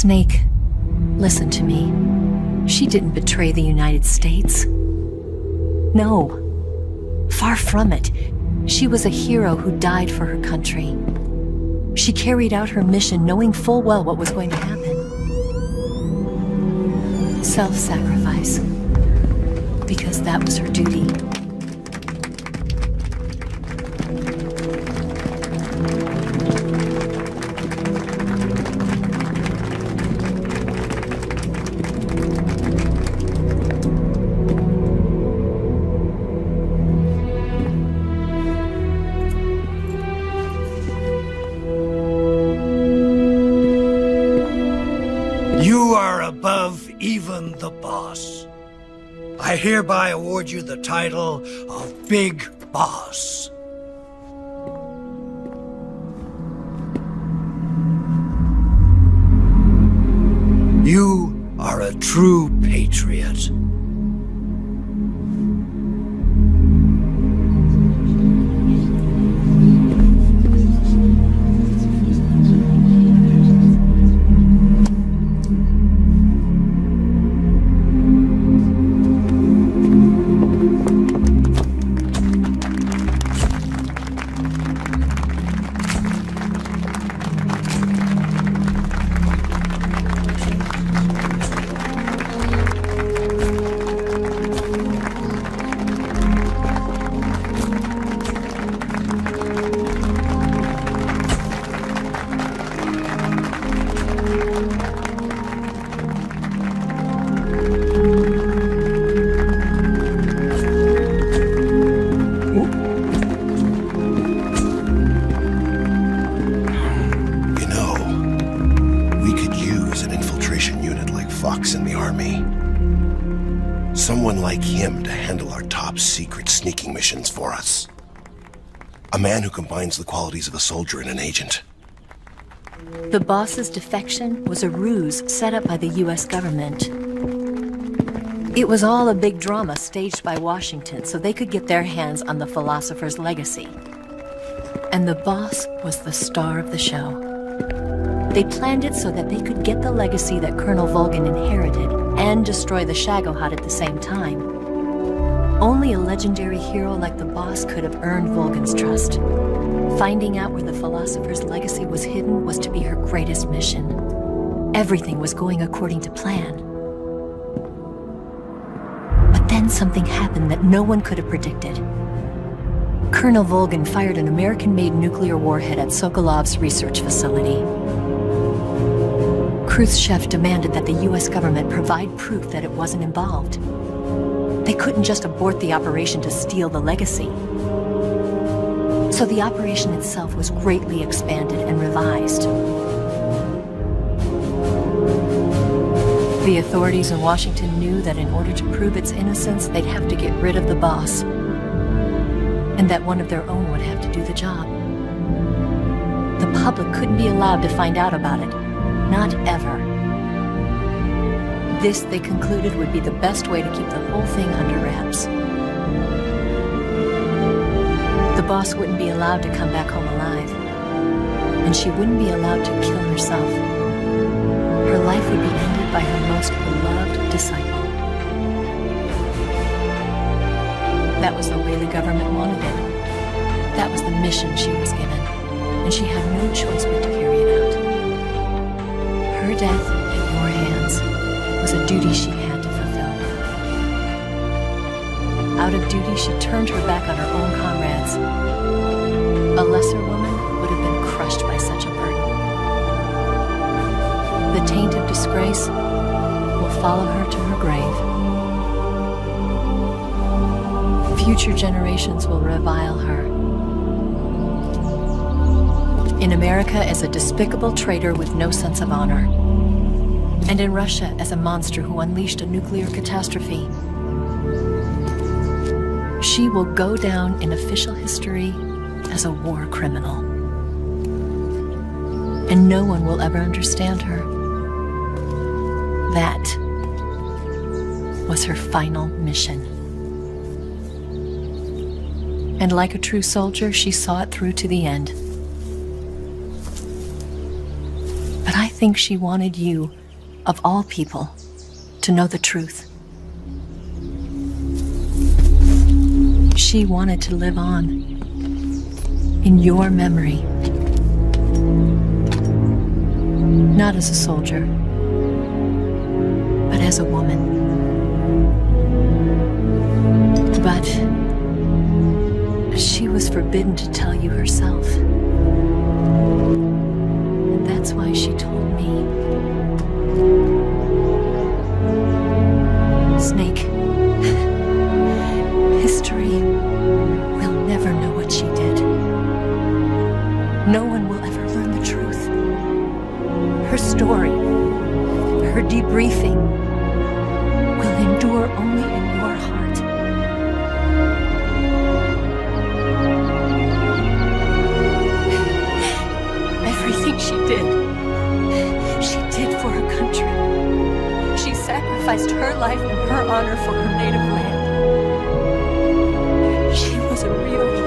Snake, listen to me. She didn't betray the United States. No. Far from it. She was a hero who died for her country. She carried out her mission knowing full well what was going to happen. Self-sacrifice. Because that was her duty. You are above even the boss. I hereby award you the title of Big Boss. You are a true patriot. In the army. Someone like him to handle our top secret sneaking missions for us. A man who combines the qualities of a soldier and an agent. The boss's defection was a ruse set up by the US government. It was all a big drama staged by Washington so they could get their hands on the philosopher's legacy. And the boss was the star of the show. They planned it so that they could get the legacy that Colonel Volgin inherited and destroy the Shagohod at the same time. Only a legendary hero like the boss could have earned Volgin's trust. Finding out where the philosopher's legacy was hidden was to be her greatest mission. Everything was going according to plan. But then something happened that no one could have predicted. Colonel Volgin fired an American-made nuclear warhead at Sokolov's research facility. Khrushchev demanded that the US government provide proof that it wasn't involved. They couldn't just abort the operation to steal the legacy. So the operation itself was greatly expanded and revised. The authorities in Washington knew that in order to prove its innocence, they'd have to get rid of the boss, and that one of their own would have to do the job. The public couldn't be allowed to find out about it. Not ever. This, they concluded, would be the best way to keep the whole thing under wraps. The boss wouldn't be allowed to come back home alive, and she wouldn't be allowed to kill herself. Her life would be ended by her most beloved disciple. That was the way the government wanted it. That was the mission she was given, and she had no choice but to carry it out. Her death at your hands was a duty she had to fulfill. Out of duty, she turned her back on her own comrades. A lesser woman would have been crushed by such a burden. The taint of disgrace will follow her to her grave. Future generations will revile her. In America as a despicable traitor with no sense of honor. And in Russia as a monster who unleashed a nuclear catastrophe. She will go down in official history as a war criminal. And no one will ever understand her. That was her final mission. And like a true soldier, she saw it through to the end. But I think she wanted you, of all people, to know the truth. She wanted to live on in your memory. Not as a soldier, but as a woman. But she was forbidden to tell you herself. And that's why she told me. Snake, history will never know what she did. No one will ever learn the truth. Her story, her debriefing, will endure only in your heart. Everything she did for her country. She sacrificed her life and her honor for her native land. She was a real